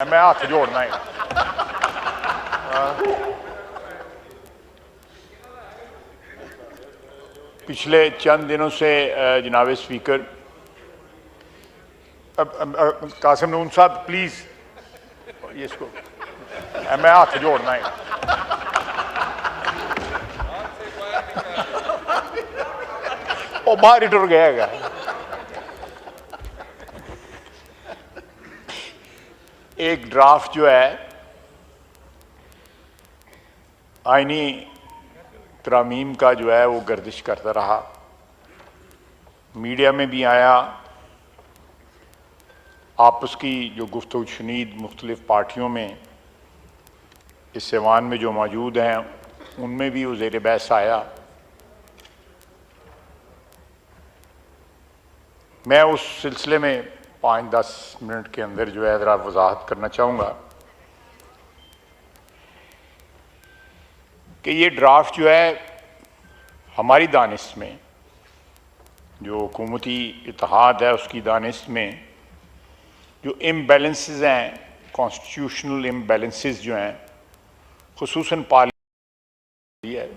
मैं हाथ जोड़ना है। पिछले चंद दिनों से जनाब स्पीकर कासिम नून साहब प्लीज ये इसको मैं हाथ जोड़ना है। वो बाहर ही टुर गया। एक ड्राफ्ट जो है आईनी तरामीम का जो है वो गर्दिश करता रहा, मीडिया में भी आया, आपस की जो गुफ्तगू शुनीद मुख्तलिफ पार्टियों में इस ऐवान में जो मौजूद हैं उनमें भी वो ज़ेर बहस आया। मैं उस सिलसिले में 5-10 मिनट के अंदर जो है ज़रा वजाहत करना चाहूँगा कि ये ड्राफ्ट जो है हमारी दानिश में, जो हुकूमती इत्तेहाद है उसकी दानिश में जो इम्बैलेंसेस हैं, कॉन्स्टिट्यूशनल इम्बैलेंसेस जो हैं, खुसूसन पार्लियामेंट है,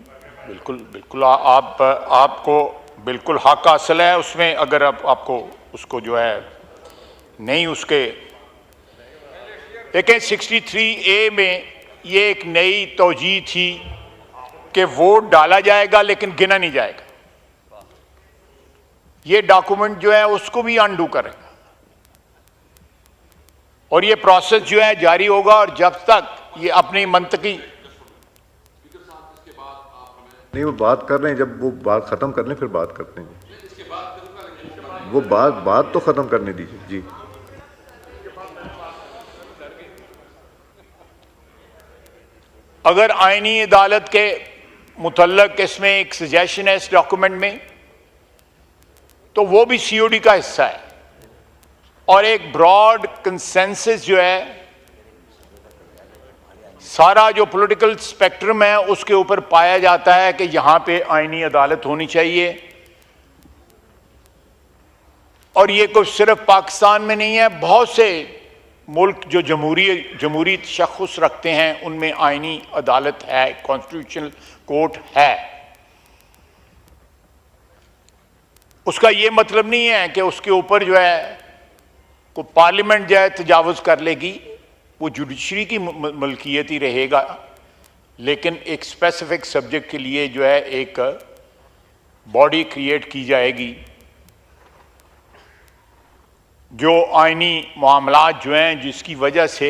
बिल्कुल आपको बिल्कुल हक हासिल है उसमें। अगर आपको उसको जो है नहीं उसके देखें 63A में ये एक नई तौजीह थी कि वोट डाला जाएगा लेकिन गिना नहीं जाएगा। ये डॉक्यूमेंट जो है उसको भी अनडू करेगा और ये प्रोसेस जो है जारी होगा और जब तक ये अपनी मंतकी नहीं वो बात कर रहे हैं, जब वो बात खत्म कर लें फिर बात करते हैं। वो बात तो खत्म करने दीजिए जी। अगर आईनी अदालत के मुतल्लक इसमें एक सजेशन है इस डॉक्यूमेंट में तो वो भी सीओडी का हिस्सा है और एक ब्रॉड कंसेंसस जो है सारा जो पॉलिटिकल स्पेक्ट्रम है उसके ऊपर पाया जाता है कि यहां पे आईनी अदालत होनी चाहिए। और ये कुछ सिर्फ पाकिस्तान में नहीं है, बहुत से मुल्क जो जमहूरी तशख़्ख़ुस रखते हैं उनमें आईनी अदालत है, कॉन्स्टिट्यूशनल कोर्ट है। उसका ये मतलब नहीं है कि उसके ऊपर जो है को पार्लियामेंट जो है तजावुज कर लेगी, वो जुडिशरी की मलकियत ही रहेगा, लेकिन एक स्पेसिफिक सब्जेक्ट के लिए जो है एक बॉडी क्रिएट की जाएगी जो आईनी मामलात जो हैं जिसकी वजह से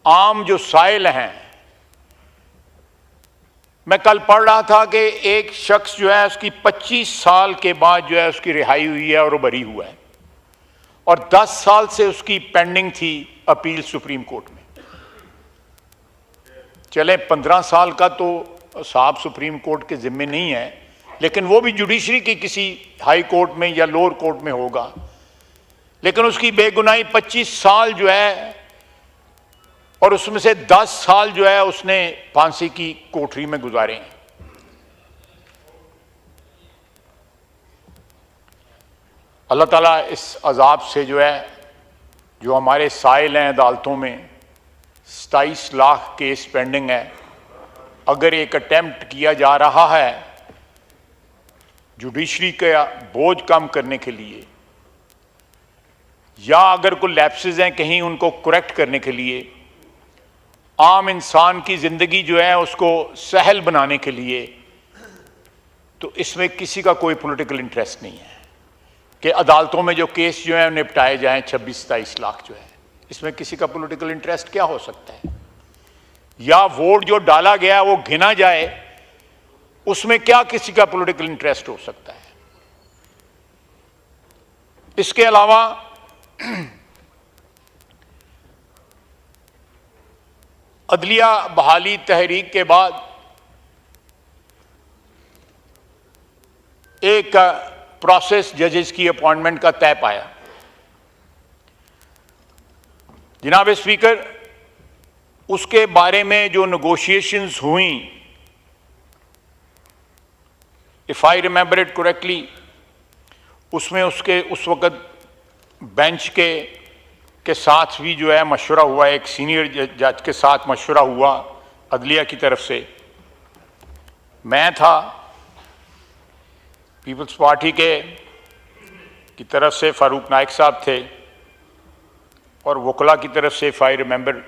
आम जो साइल हैं। मैं कल पढ़ रहा था कि एक शख्स जो है उसकी 25 साल के बाद जो है उसकी रिहाई हुई है और वो बरी हुआ है और 10 साल से उसकी पेंडिंग थी अपील सुप्रीम कोर्ट में। चले 15 साल का तो साहब सुप्रीम कोर्ट के जिम्मे नहीं है, लेकिन वो भी जुडिशरी की किसी हाई कोर्ट में या लोअर कोर्ट में होगा, लेकिन उसकी बेगुनाही 25 साल जो है और उसमें से 10 साल जो है उसने फांसी की कोठरी में गुजारे हैं। अल्लाह ताला इस अजाब से जो है जो हमारे साइल हैं अदालतों में 27 लाख केस पेंडिंग है, अगर एक अटेम्प्ट किया जा रहा है जुडिशरी का बोझ कम करने के लिए या अगर कोई लैप्सेस हैं कहीं उनको करेक्ट करने के लिए, आम इंसान की ज़िंदगी जो है उसको सहल बनाने के लिए, तो इसमें किसी का कोई पॉलिटिकल इंटरेस्ट नहीं है कि अदालतों में जो केस जो है निपटाए जाएं 26-27 लाख जो है, इसमें किसी का पॉलिटिकल इंटरेस्ट क्या हो सकता है? या वोट जो डाला गया वो गिना जाए, उसमें क्या किसी का पॉलिटिकल इंटरेस्ट हो सकता है? इसके अलावा अदलिया बहाली तहरीक के बाद एक प्रोसेस जजेस की अपॉइंटमेंट का तय पाया। जनाब स्पीकर, उसके बारे में जो नेगोशिएशंस हुई, if I remember it correctly, उसमें उसके उस वक्त बेंच के के साथ भी जो है मशवरा हुआ, एक सीनियर जज के साथ मशवरा हुआ अदलिया की तरफ से। मैं था, पीपल्स पार्टी की तरफ से फारूक नाइक साहब थे, और वकला की तरफ से, if I remember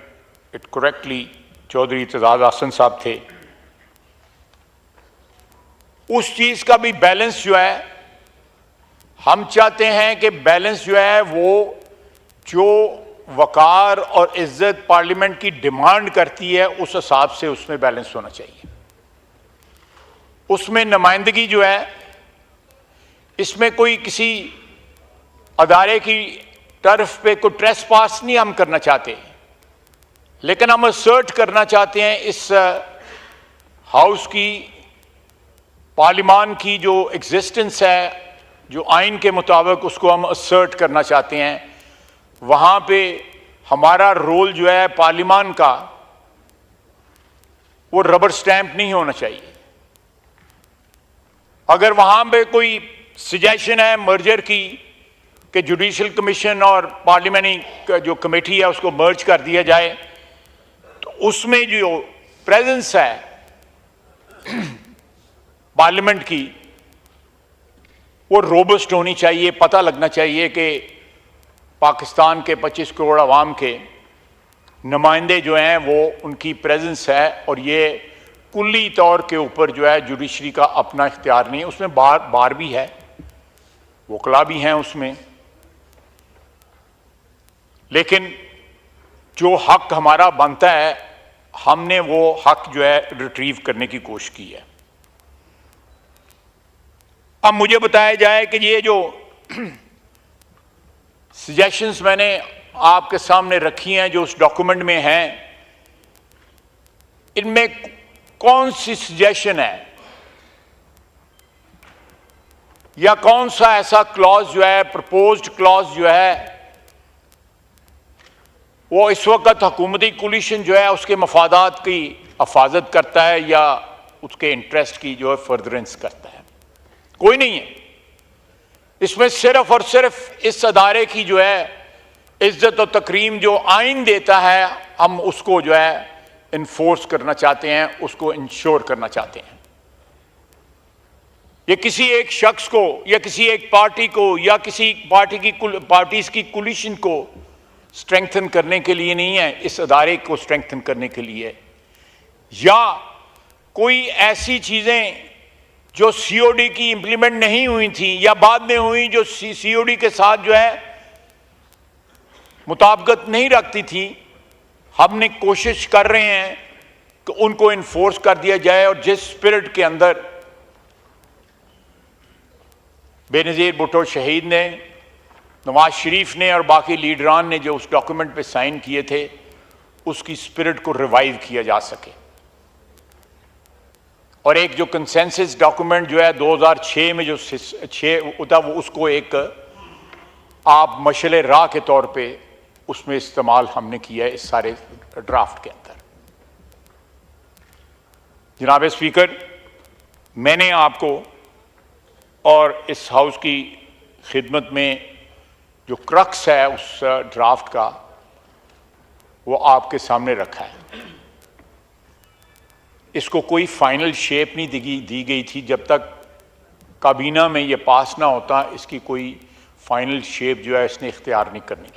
it correctly, Chaudhry Itezaz Hasan sahab थे। उस चीज़ का भी बैलेंस जो है, हम चाहते हैं कि बैलेंस जो है वो जो वकार और इज्जत पार्लियामेंट की डिमांड करती है उस हिसाब से उसमें बैलेंस होना चाहिए। उसमें नुमाइंदगी जो है, इसमें कोई किसी अदारे की टर्फ पे कोई ट्रेस पास नहीं हम करना चाहते, लेकिन हम असर्ट करना चाहते हैं इस हाउस की, पार्लिमान की जो एग्जिस्टेंस है, जो आइन के मुताबिक उसको हम असर्ट करना चाहते हैं। वहाँ पे हमारा रोल जो है पार्लिमान का, वो रबर स्टैंप नहीं होना चाहिए। अगर वहाँ पे कोई सजेशन है मर्जर की कि जुडिशल कमीशन और पार्लियामेंट्री जो कमेटी है उसको मर्ज कर दिया जाए, तो उसमें जो प्रेजेंस है पार्लियामेंट की वो रोबस्ट होनी चाहिए। पता लगना चाहिए कि पाकिस्तान के 25 करोड़ आवाम के नुमाइंदे जो हैं वो उनकी प्रेजेंस है, और ये कुल्ली तौर के ऊपर जो है जुडिशरी का अपना इख्तियार नहीं है। उसमें बार भी है, वकला भी हैं उसमें, लेकिन जो हक हमारा बनता है हमने वो हक जो है रिट्रीव करने की कोशिश की है। अब मुझे बताया जाए कि ये जो सजेशंस मैंने आपके सामने रखी हैं, जो उस डॉक्यूमेंट में हैं, इनमें कौन सी सजेशन है या कौन सा ऐसा क्लॉज जो है, प्रपोज्ड क्लॉज जो है, वो इस वक्त हुकूमती कोलिशन जो है उसके मफादात की हिफाजत करता है या उसके इंटरेस्ट की जो है फर्दरेंस करता है? कोई नहीं है। इसमें सिर्फ और सिर्फ इस अदारे की जो है इज्जत और तकरीम जो आइन देता है, हम उसको जो है इन्फोर्स करना चाहते हैं, उसको इंश्योर करना चाहते हैं। ये किसी एक शख्स को या किसी एक पार्टी को या किसी पार्टीज की कोलिशन को स्ट्रेंथन करने के लिए नहीं है, इस अदारे को स्ट्रेंथन करने के लिए, या कोई ऐसी चीजें जो सीओडी की इंप्लीमेंट नहीं हुई थी या बाद में हुई, जो सीओडी के साथ जो है मुताबिकत नहीं रखती थी, हमने कोशिश कर रहे हैं कि उनको इन्फोर्स कर दिया जाए। और जिस स्पिरिट के अंदर बेनज़ीर भुट्टो शहीद ने, नवाज शरीफ ने और बाकी लीडरान ने जो उस डॉक्यूमेंट पे साइन किए थे, उसकी स्पिरिट को रिवाइव किया जा सके। और एक जो कंसेंसस डॉक्यूमेंट जो है 2006 में जो 6 होता, वो उसको एक आप मशले राह के तौर पे उसमें इस्तेमाल हमने किया है इस सारे ड्राफ्ट के अंदर। जनाब स्पीकर, मैंने आपको और इस हाउस की खिदमत में जो क्रक्स है उस ड्राफ्ट का, वो आपके सामने रखा है। इसको कोई फाइनल शेप नहीं दी गई थी जब तक काबीना में ये पास ना होता, इसकी कोई फाइनल शेप जो है इसने इख्तियार नहीं करनी।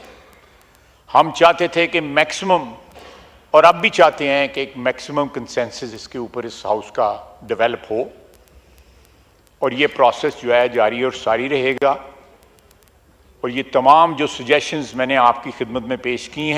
हम चाहते थे कि मैक्सिमम, और अब भी चाहते हैं कि एक मैक्सिमम कंसेंसस इसके ऊपर इस हाउस का डेवलप हो, और ये प्रोसेस जो है जारी और सारी रहेगा। और ये तमाम जो सजेशंस मैंने आपकी खिदमत में पेश की हैं,